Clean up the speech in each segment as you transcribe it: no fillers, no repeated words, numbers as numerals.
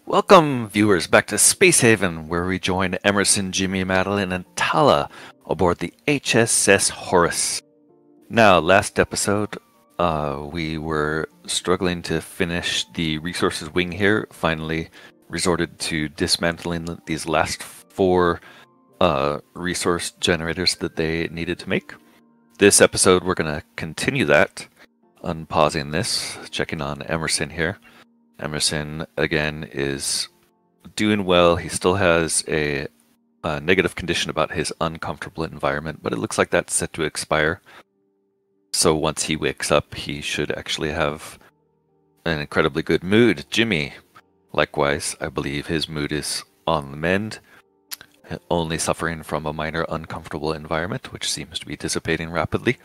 Welcome, viewers, back to Space Haven, where we join Emerson, Jimmy, Madeline, and Tala aboard the HSS Horus. Now, last episode, we were struggling to finish the resources wing here, finally resorted to dismantling these last four resource generators that they needed to make. This episode, we're going to continue that, unpausing this, checking on Emerson here. Emerson, again, is doing well. He still has a negative condition about his uncomfortable environment, but it looks like that's set to expire. So once he wakes up, he should actually have an incredibly good mood. Jimmy, likewise, I believe his mood is on the mend, only suffering from a minor uncomfortable environment, which seems to be dissipating rapidly.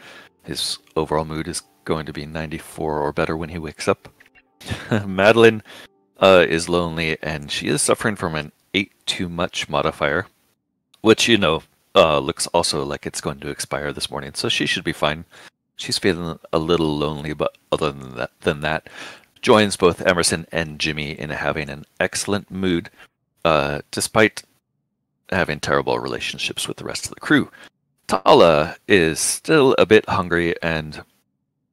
His overall mood is going to be 94 or better when he wakes up. Madeline is lonely, and she is suffering from an ate too much modifier, which, looks also like it's going to expire this morning, so she should be fine. She's feeling a little lonely, but other than that, joins both Emerson and Jimmy in having an excellent mood, despite having terrible relationships with the rest of the crew. Tala is still a bit hungry, and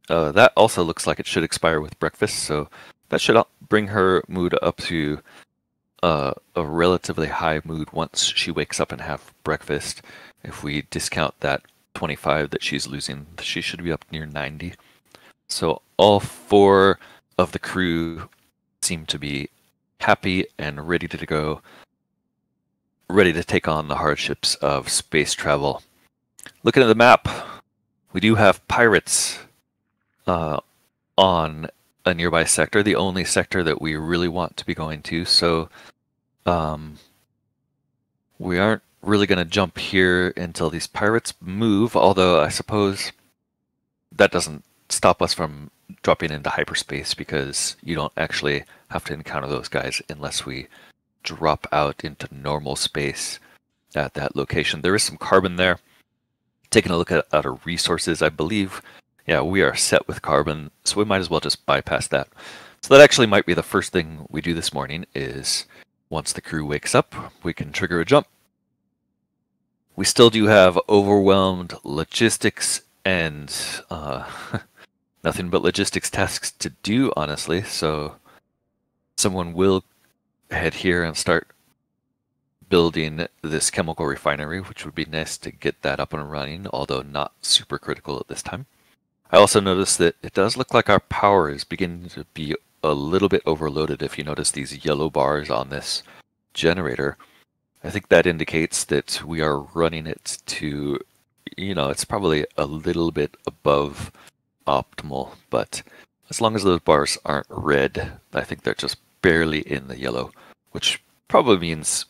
that also looks like it should expire with breakfast, so that should bring her mood up to a relatively high mood once she wakes up and have breakfast. If we discount that 25 that she's losing, she should be up near 90. So all four of the crew seem to be happy and ready to go, ready to take on the hardships of space travel. Looking at the map, we do have pirates on a nearby sector, the only sector that we really want to be going to, so we aren't really going to jump here until these pirates move, although I suppose that doesn't stop us from dropping into hyperspace, because you don't actually have to encounter those guys unless we drop out into normal space at that location. There is some carbon there. Taking a look at our resources, I believe, yeah, we are set with carbon, so we might as well just bypass that. So that actually might be the first thing we do this morning, is once the crew wakes up, we can trigger a jump. We still do have overwhelmed logistics and nothing but logistics tasks to do, honestly, so someone will head here and start building this chemical refinery, which would be nice to get that up and running, although not super critical at this time. I also noticed that it does look like our power is beginning to be a little bit overloaded. If you notice these yellow bars on this generator, I think that indicates that we are running it to, it's probably a little bit above optimal, but as long as those bars aren't red, I think they're just barely in the yellow, which probably means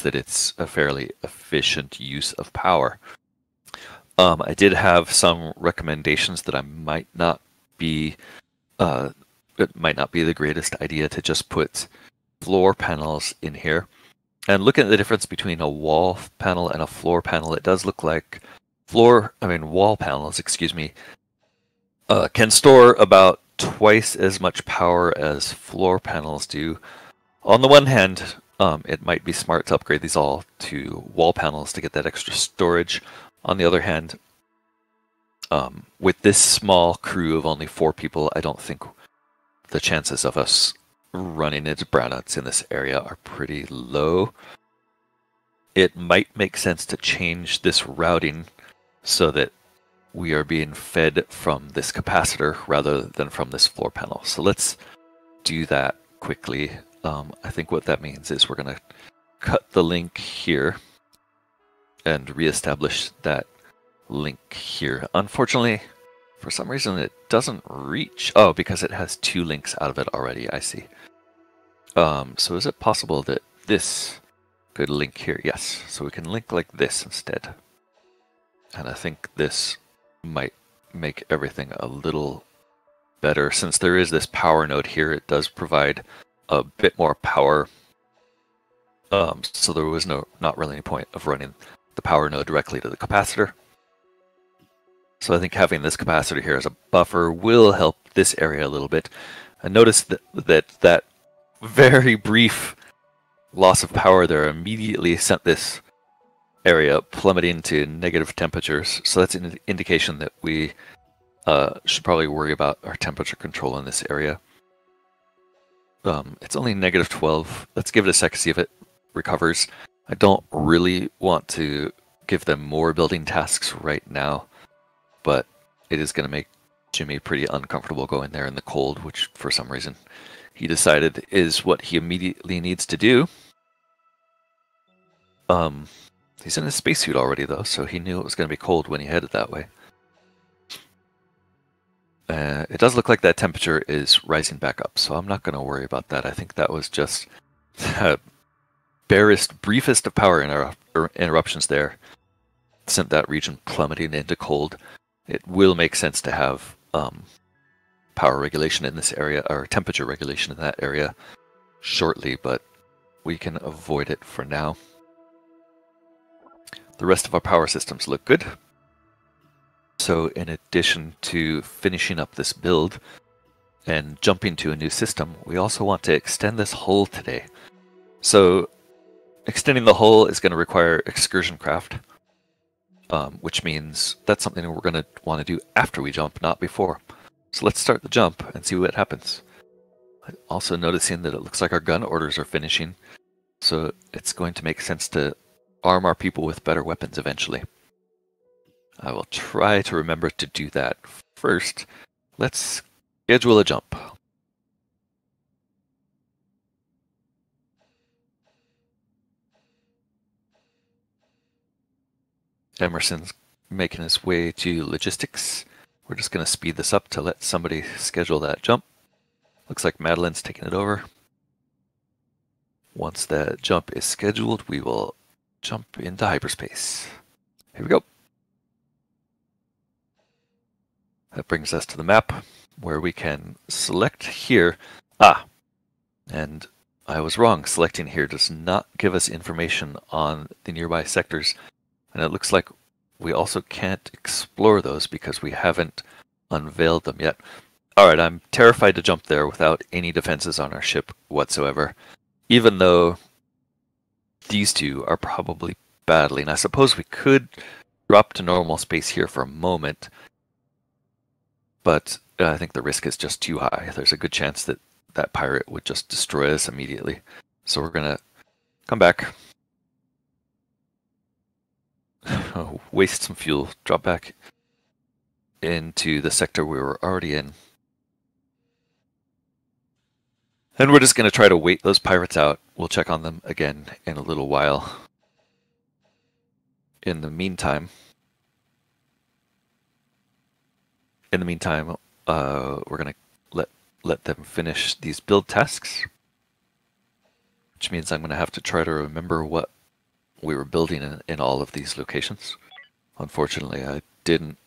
that it's a fairly efficient use of power. I did have some recommendations that it might not be the greatest idea to just put floor panels in here. And looking at the difference between a wall panel and a floor panel, it does look like wall panels, can store about twice as much power as floor panels do. On the one hand, it might be smart to upgrade these all to wall panels to get that extra storage. On the other hand, with this small crew of only 4 people, I don't think the chances of us running into brownouts in this area are pretty low. It might make sense to change this routing so that we are being fed from this capacitor rather than from this floor panel. So let's do that quickly. I think what that means is we're going to cut the link here and reestablish that link here. Unfortunately, for some reason it doesn't reach. Oh, because it has 2 links out of it already. I see. So is it possible that this could link here? Yes. So we can link like this instead. And I think this might make everything a little better. Since there is this power node here, it does provide a bit more power. So there was not really any point of running the power node directly to the capacitor. So I think having this capacitor here as a buffer will help this area a little bit. And notice that very brief loss of power there immediately sent this area plummeting to negative temperatures. So that's an indication that we should probably worry about our temperature control in this area. It's only negative 12. Let's give it a sec, see if it recovers. I don't really want to give them more building tasks right now, but it is going to make Jimmy pretty uncomfortable going there in the cold, which for some reason he decided is what he immediately needs to do. He's in his spacesuit already though, so he knew it was going to be cold when he headed that way. It does look like that temperature is rising back up, so I'm not going to worry about that. I think that was just barest, briefest of power interruptions there sent that region plummeting into cold. It will make sense to have power regulation in this area, or temperature regulation in that area shortly, but we can avoid it for now. The rest of our power systems look good. So in addition to finishing up this build and jumping to a new system, we also want to extend this hull today. So extending the hull is going to require excursion craft, which means that's something we're going to want to do after we jump, not before. So let's start the jump and see what happens. Also noticing that it looks like our gun orders are finishing, so it's going to make sense to arm our people with better weapons eventually. I will try to remember to do that. First, let's schedule a jump. Emerson's making his way to logistics. We're just going to speed this up to let somebody schedule that jump. Looks like Madeline's taking it over. Once that jump is scheduled, we will jump into hyperspace. Here we go. That brings us to the map where we can select here. And I was wrong. Selecting here does not give us information on the nearby sectors. And it looks like we also can't explore those because we haven't unveiled them yet. Alright, I'm terrified to jump there without any defenses on our ship whatsoever. Even though these two are probably battling. I suppose we could drop to normal space here for a moment, but I think the risk is just too high. There's a good chance that that pirate would just destroy us immediately. So we're going to come back, waste some fuel, drop back into the sector we were already in. And we're just going to try to wait those pirates out. We'll check on them again in a little while. In the meantime, we're going to let them finish these build tasks, which means I'm going to have to try to remember what we were building in all of these locations. Unfortunately, I didn't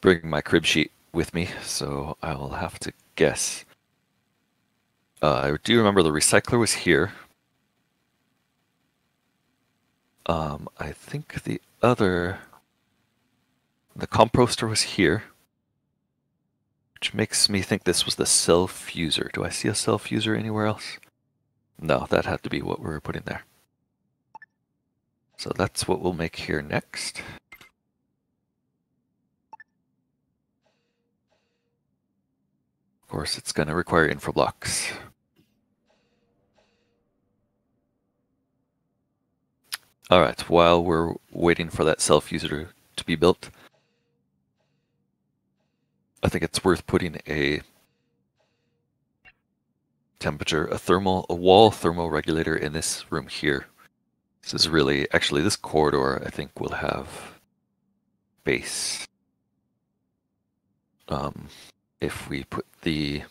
bring my crib sheet with me, so I will have to guess. I do remember the recycler was here. I think the composter was here, which makes me think this was the cell fuser. Do I see a cell fuser anywhere else? No, that had to be what we were putting there. So that's what we'll make here next. Of course, it's going to require info blocks. Alright, while we're waiting for that cell fuser to be built, I think it's worth putting a wall thermal regulator in this room here. This is really, actually this corridor I think will have base. If we put the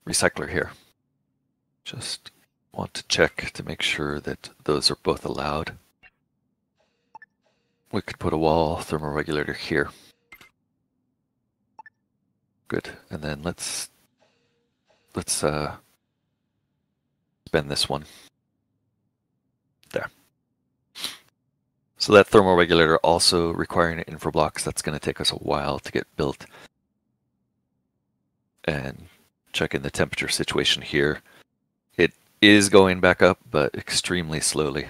recycler here. Just want to check to make sure that those are both allowed. We could put a wall thermal regulator here. Good, and then let's spend this one. There. So that thermal regulator also requiring info blocks. That's going to take us a while to get built. And checking the temperature situation here. It is going back up, but extremely slowly.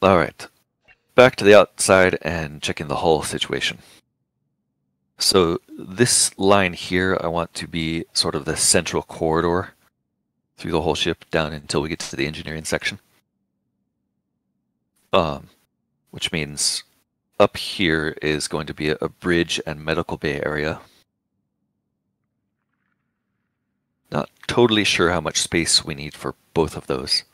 All right, back to the outside and checking the hull situation. So this line here, I want to be sort of the central corridor through the whole ship down until we get to the engineering section. Which means up here is going to be a bridge and medical bay area. Not totally sure how much space we need for both of those.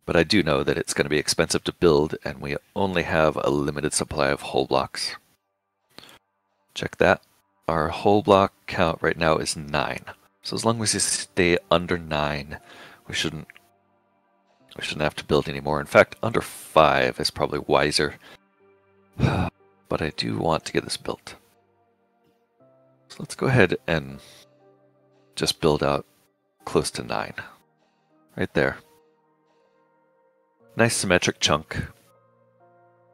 But I do know that it's going to be expensive to build, and we only have a limited supply of hull blocks. Check that. Our hull block count right now is 9. So as long as we stay under 9, we shouldn't have to build anymore. In fact, under 5 is probably wiser. But I do want to get this built. So let's go ahead and just build out close to 9. Right there. Nice symmetric chunk.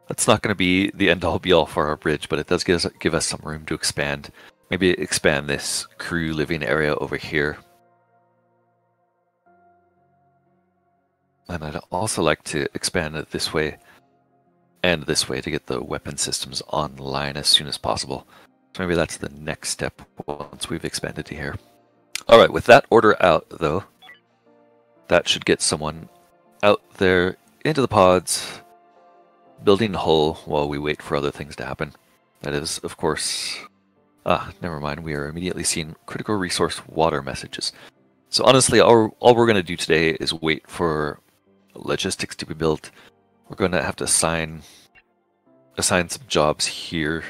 That's not going to be the end-all be-all for our bridge, but it does give us some room to expand. Maybe expand this crew living area over here. And I'd also like to expand it this way and this way to get the weapon systems online as soon as possible. So maybe that's the next step once we've expanded to here. Alright, with that order out, though, that should get someone out there into the pods, building the hull while we wait for other things to happen. That is, of course... never mind, we are immediately seeing critical resource water messages. So honestly, all we're going to do today is wait for logistics to be built. We're going to have to assign some jobs here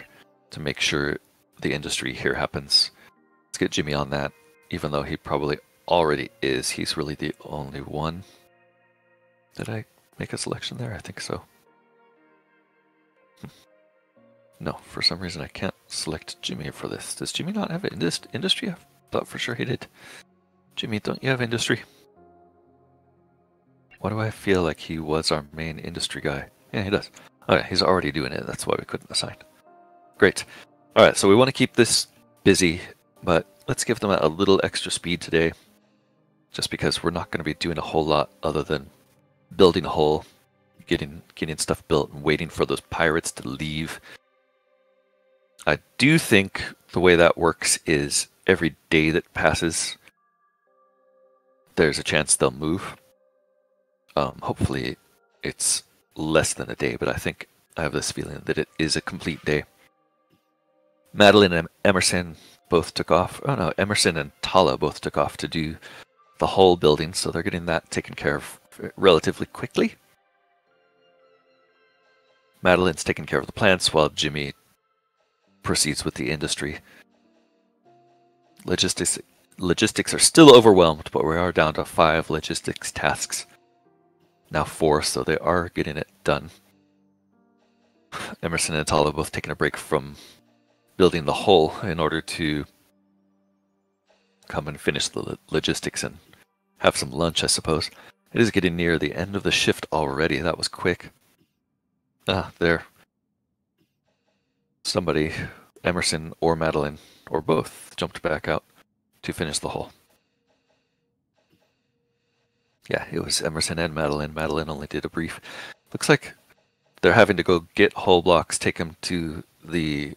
to make sure the industry here happens. Let's get Jimmy on that, even though he probably already is. He's really the only one. Did I make a selection there? I think so. No, for some reason I can't select Jimmy for this. Does Jimmy not have industry? I thought for sure he did. Jimmy, don't you have industry? Why do I feel like he was our main industry guy? Yeah, he does. Okay, he's already doing it. That's why we couldn't assign. Great. Alright, so we want to keep this busy, but let's give them a little extra speed today. Just because we're not going to be doing a whole lot other than building a hull, getting stuff built, and waiting for those pirates to leave. I do think the way that works is every day that passes, there's a chance they'll move. Hopefully it's less than a day, but I have this feeling that it is a complete day. Madeline and Emerson both took off. Oh no, Emerson and Tala both took off to do the hull building, so they're getting that taken care of relatively quickly. Madeline's taking care of the plants while Jimmy proceeds with the industry. Logistics are still overwhelmed, but we are down to 5 logistics tasks. Now 4, so they are getting it done. Emerson and Tala both taking a break from building the hull in order to come and finish the logistics and have some lunch, I suppose. It is getting near the end of the shift already. That was quick. There. Somebody, Emerson or Madeline, or both, jumped back out to finish the hull. Yeah, it was Emerson and Madeline. Madeline only did a brief. Looks like they're having to go get hull blocks, take them to the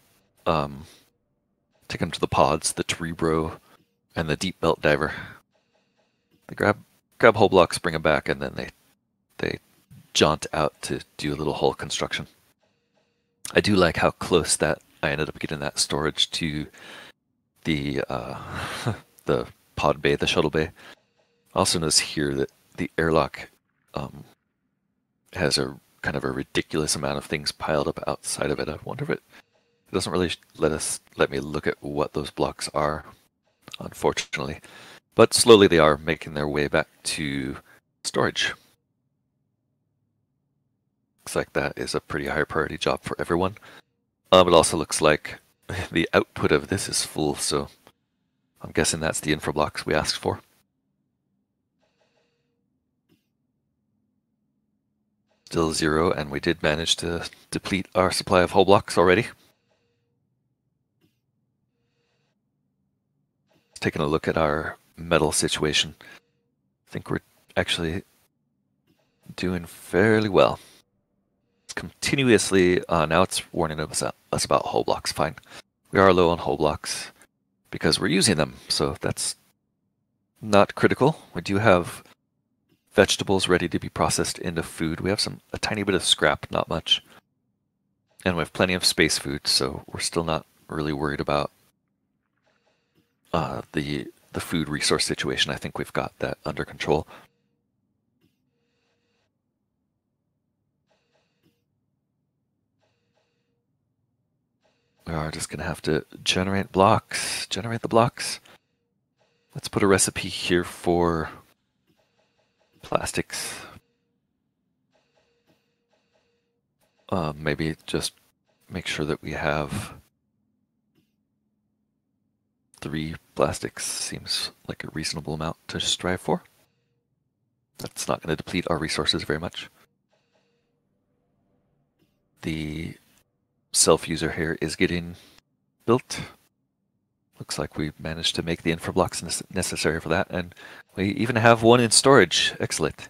pods, the Terebro, and the Deep Belt Diver. They grab hull blocks, bring them back, and then they jaunt out to do a little hull construction. I do like how close that I ended up getting that storage to the the pod bay, the shuttle bay. I also notice here that the airlock has a kind of a ridiculous amount of things piled up outside of it. I wonder if it doesn't really let me look at what those blocks are, unfortunately. But slowly they are making their way back to storage. Looks like that is a pretty high priority job for everyone. It also looks like the output of this is full, so I'm guessing that's the infra blocks we asked for. Still 0, and we did manage to deplete our supply of hull blocks already. taking a look at our metal situation. I think we're actually doing fairly well. It's continuously, now it's warning us about hull blocks. Fine. We are low on hull blocks because we're using them, so that's not critical. We do have vegetables ready to be processed into food. We have a tiny bit of scrap, not much. And we have plenty of space food, so we're still not really worried about the food resource situation. I think we've got that under control. We are just going to have to generate the blocks. Let's put a recipe here for plastics. Maybe just make sure that we have 3 plastics. Seems like a reasonable amount to strive for. That's not going to deplete our resources very much. The self-user here is getting built. Looks like we managed to make the infra blocks necessary for that, and we even have one in storage. Excellent.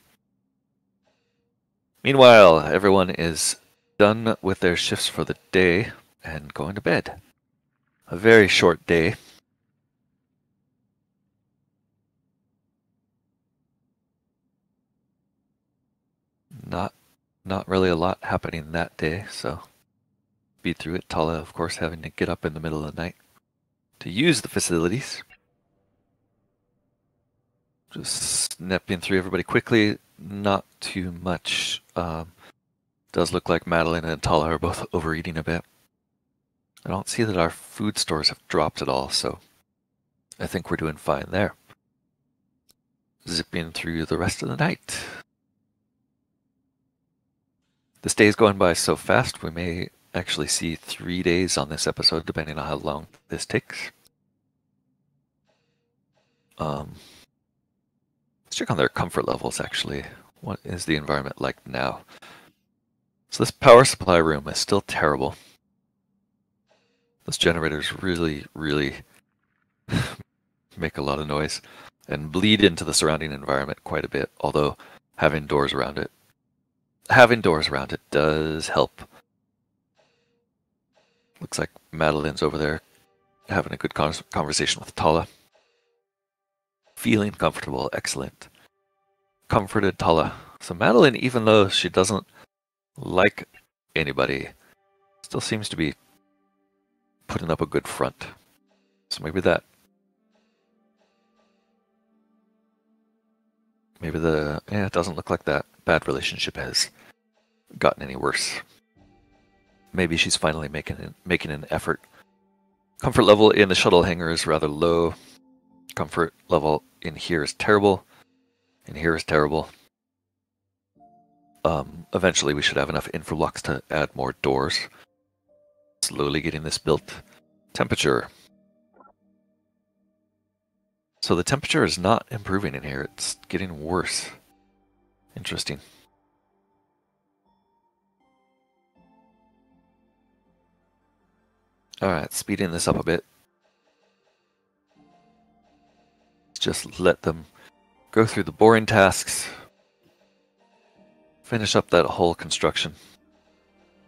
Meanwhile, everyone is done with their shifts for the day and going to bed. A very short day. Not really a lot happening that day, so speed through it. Tala, of course, having to get up in the middle of the night to use the facilities. Just snapping through everybody quickly. Not too much. Does look like Madeline and Tala are both overeating a bit. I don't see that our food stores have dropped at all, so I think we're doing fine there. Zipping through the rest of the night. This day is going by so fast, we may actually see 3 days on this episode, depending on how long this takes. Let's check on their comfort levels, actually. What is the environment like now? So this power supply room is still terrible. Those generators really, really make a lot of noise and bleed into the surrounding environment quite a bit, although having doors around it does help. Looks like Madeline's over there having a good conversation with Tala. Feeling comfortable, excellent. Comforted Tala. So Madeline, even though she doesn't like anybody, still seems to be putting up a good front. So maybe it doesn't look like that bad relationship has gotten any worse. Maybe she's finally making an effort. Comfort level in the shuttle hangar is rather low. Comfort level in here is terrible. In here is terrible. Eventually we should have enough infra blocks to add more doors. Slowly getting this built. Temperature. So the temperature is not improving in here. It's getting worse. Interesting. Alright, speeding this up a bit. Just let them go through the boring tasks. Finish up that whole construction.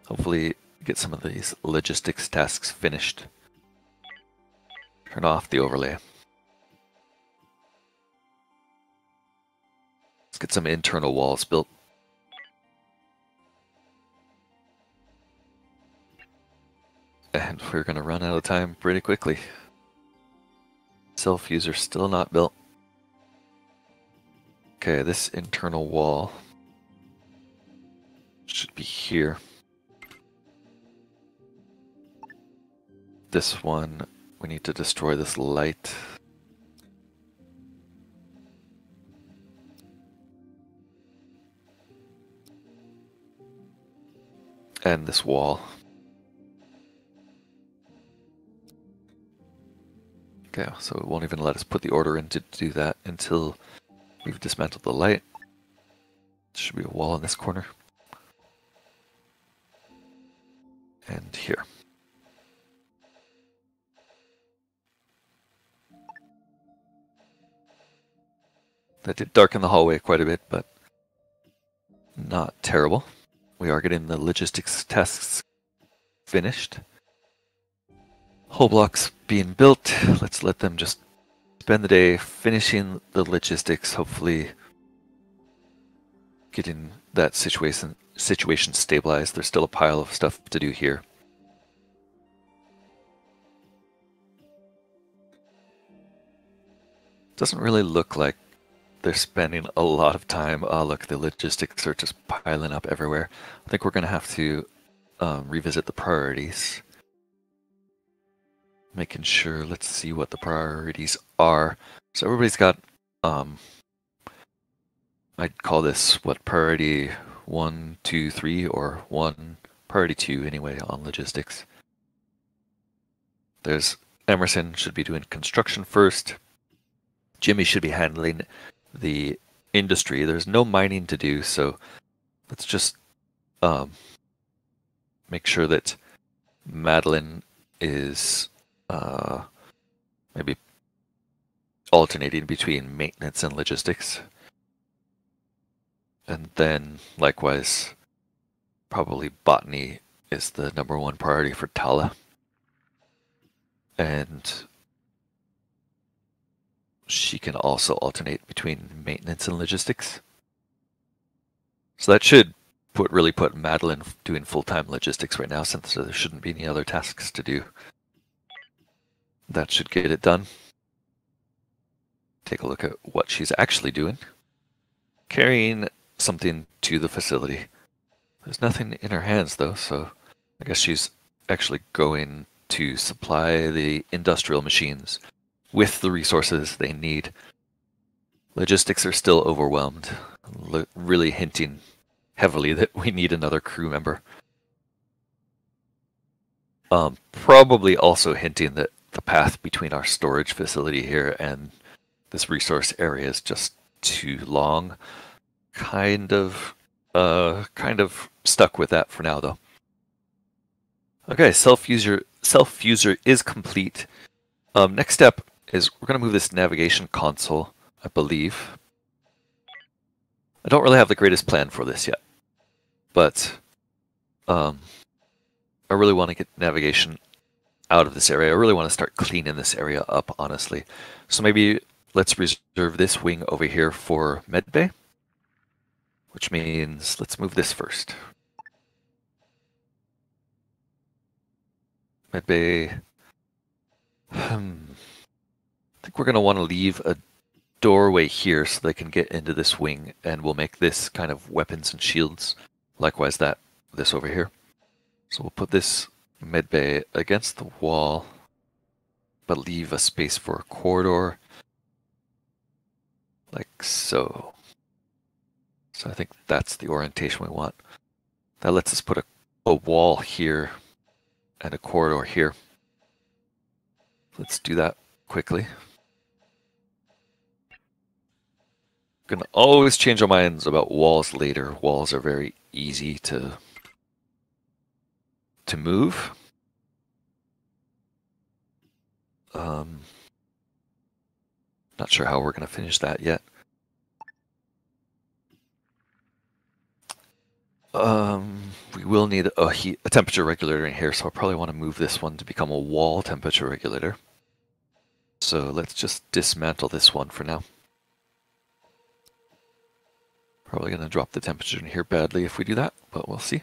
Hopefully get some of these logistics tasks finished. Turn off the overlay. Let's get some internal walls built. And we're going to run out of time pretty quickly. Self-user still not built. Okay, this internal wall should be here. This one, we need to destroy this light. And this wall. Okay, so it won't even let us put the order in to do that until we've dismantled the light. There should be a wall in this corner. And here. That did darken the hallway quite a bit, but not terrible. We are getting the logistics tests finished. Hull blocks being built. Let's let them just spend the day finishing the logistics, hopefully getting that situation stabilized. There's still a pile of stuff to do here. Doesn't really look like they're spending a lot of time. Oh, look, the logistics are just piling up everywhere. I think we're going to have to revisit the priorities. Making sure, let's see what the priorities are. So everybody's got, I'd call this, what, priority 1, 2, 3, or 1, priority 2 anyway on logistics. There's Emerson should be doing construction first. Jimmy should be handling the industry. There's no mining to do, so let's just make sure that Madeline is maybe alternating between maintenance and logistics. And then, likewise, probably botany is the #1 priority for Tala. And she can also alternate between maintenance and logistics. So that should really put Madeline doing full-time logistics right now, since there shouldn't be any other tasks to do. That should get it done. Take a look at what she's actually doing. Carrying something to the facility. There's nothing in her hands though, so I guess she's actually going to supply the industrial machines with the resources they need. Logistics are still overwhelmed, really hinting heavily that we need another crew member. Probably also hinting that the path between our storage facility here and this resource area is just too long. Kind of stuck with that for now though. Okay, self-user is complete. Next step is we're going to move this navigation console, I believe. I don't really have the greatest plan for this yet, but I really want to get navigation out of this area. I really want to start cleaning this area up, honestly. So maybe let's reserve this wing over here for medbay, which means let's move this first. Medbay. I think we're going to want to leave a doorway here so they can get into this wing, and we'll make this kind of weapons and shields. Likewise this over here. So we'll put this medbay against the wall, but leave a space for a corridor, like so. So I think that's the orientation we want. That lets us put a wall here and a corridor here. Let's do that quickly. Gonna always change our minds about walls later. Walls are very easy to move. Not sure how we're gonna finish that yet. We will need a temperature regulator in here, so I'll probably want to move this one to become a wall temperature regulator. So let's just dismantle this one for now. Probably going to drop the temperature in here badly if we do that, but we'll see.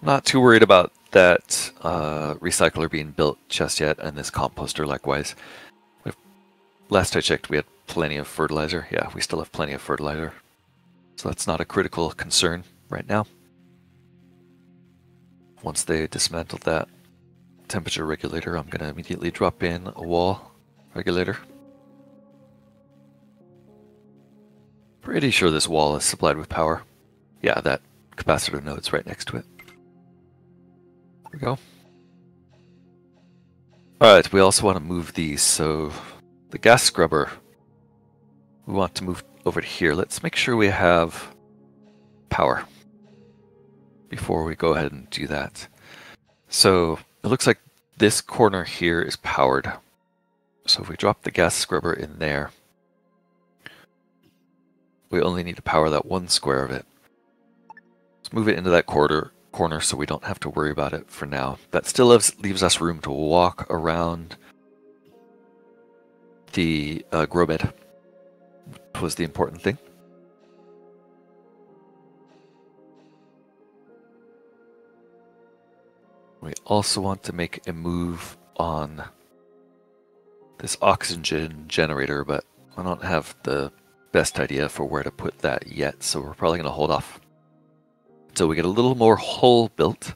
Not too worried about that recycler being built just yet, and this composter likewise. Last I checked, we had plenty of fertilizer. Yeah, we still have plenty of fertilizer. So that's not a critical concern right now. Once they dismantle that temperature regulator, I'm going to immediately drop in a wall regulator. Pretty sure this wall is supplied with power. Yeah, that capacitor node's right next to it. There we go. Alright, we also want to move these, so the gas scrubber we want to move over to here. Let's make sure we have power before we go ahead and do that. So it looks like this corner here is powered. So if we drop the gas scrubber in there, we only need to power that one square of it. Let's move it into that corner so we don't have to worry about it for now. That still leaves us room to walk around the grow bed, which was the important thing. We also want to make a move on this oxygen generator, but I don't have the best idea for where to put that yet, so we're probably going to hold off until we get a little more hull built.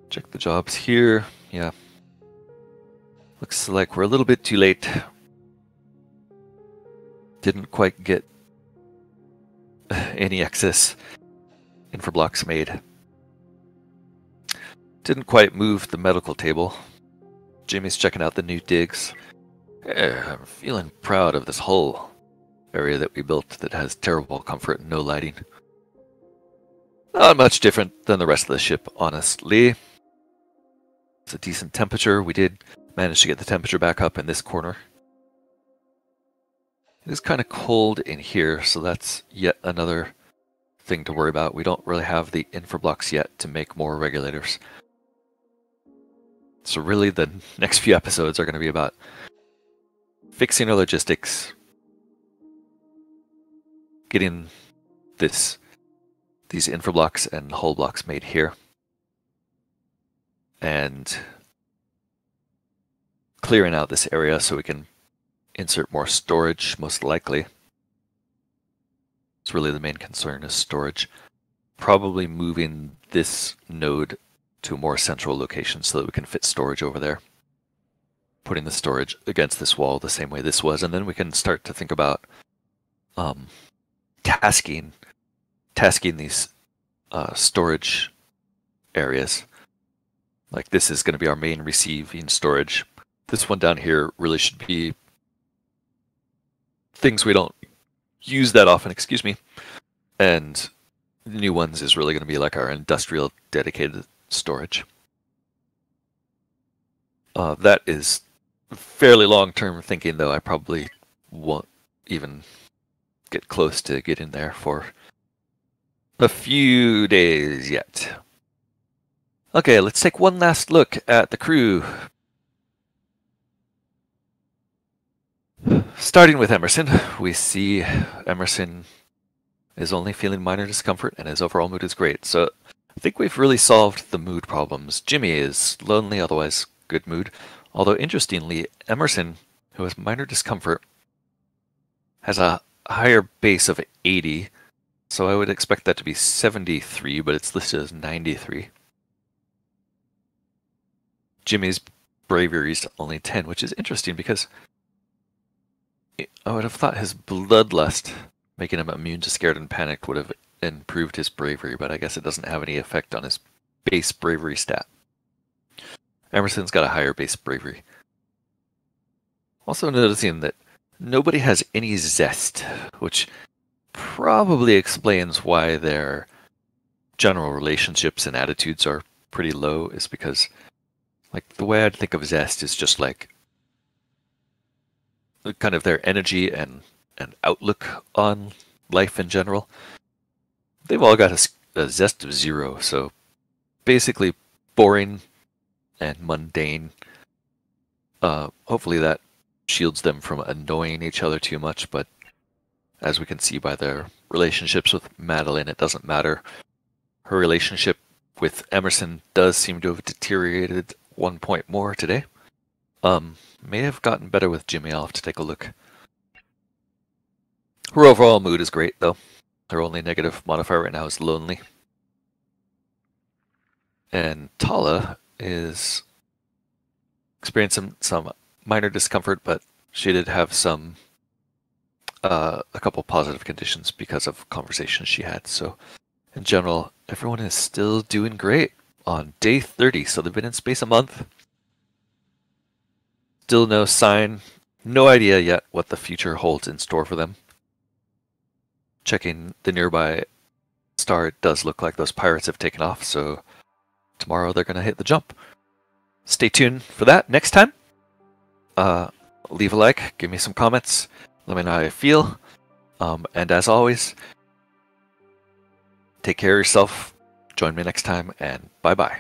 Check the jobs here. Yeah. Looks like we're a little bit too late. Didn't quite get any excess infrablocks made. Didn't quite move the medical table. Jimmy's checking out the new digs. I'm feeling proud of this whole area that we built that has terrible comfort and no lighting. Not much different than the rest of the ship, honestly. It's a decent temperature. We did manage to get the temperature back up in this corner. It is kind of cold in here, so that's yet another thing to worry about. We don't really have the infrablocks yet to make more regulators. So really the next few episodes are going to be about fixing our logistics, getting these infrablocks and hull blocks made here, and clearing out this area so we can insert more storage, most likely. It's really the main concern is storage. Probably moving this node to a more central location so that we can fit storage over there. Putting the storage against this wall the same way this was, and then we can start to think about tasking these storage areas. Like this is going to be our main receiving storage. This one down here really should be things we don't use that often, excuse me. And the new ones is really going to be like our industrial dedicated storage. That is fairly long-term thinking, though. I probably won't even get close to getting there for a few days yet. Okay, let's take one last look at the crew. Starting with Emerson, we see Emerson is only feeling minor discomfort and his overall mood is great. So I think we've really solved the mood problems. Jimmy is lonely, otherwise good mood. Although interestingly, Emerson, who has minor discomfort, has a higher base of 80. So I would expect that to be 73, but it's listed as 93. Jimmy's bravery is only 10, which is interesting because I would have thought his bloodlust, making him immune to scared and panicked, would have improved his bravery, but I guess it doesn't have any effect on his base bravery stat. Emerson's got a higher base bravery. Also noticing that nobody has any zest, which probably explains why their general relationships and attitudes are pretty low, is because, like, the way I'd think of zest is just like kind of their energy and outlook on life in general. They've all got a zest of 0, so basically boring and mundane. Hopefully that shields them from annoying each other too much, but as we can see by their relationships with Madeline, it doesn't matter. Her relationship with Emerson does seem to have deteriorated 1 point more today. May have gotten better with Jimmy. I'll have to take a look. Her overall mood is great, though. Her only negative modifier right now is lonely. And Tala is experiencing some minor discomfort, but she did have some a couple positive conditions because of conversations she had. So in general, everyone is still doing great on day 30. So they've been in space a month. Still no sign, no idea yet what the future holds in store for them. Checking the nearby Star, it does look like those pirates have taken off, so tomorrow they're going to hit the jump. Stay tuned for that next time. Leave a like, give me some comments, let me know how you feel. And as always, take care of yourself. Join me next time, and bye-bye.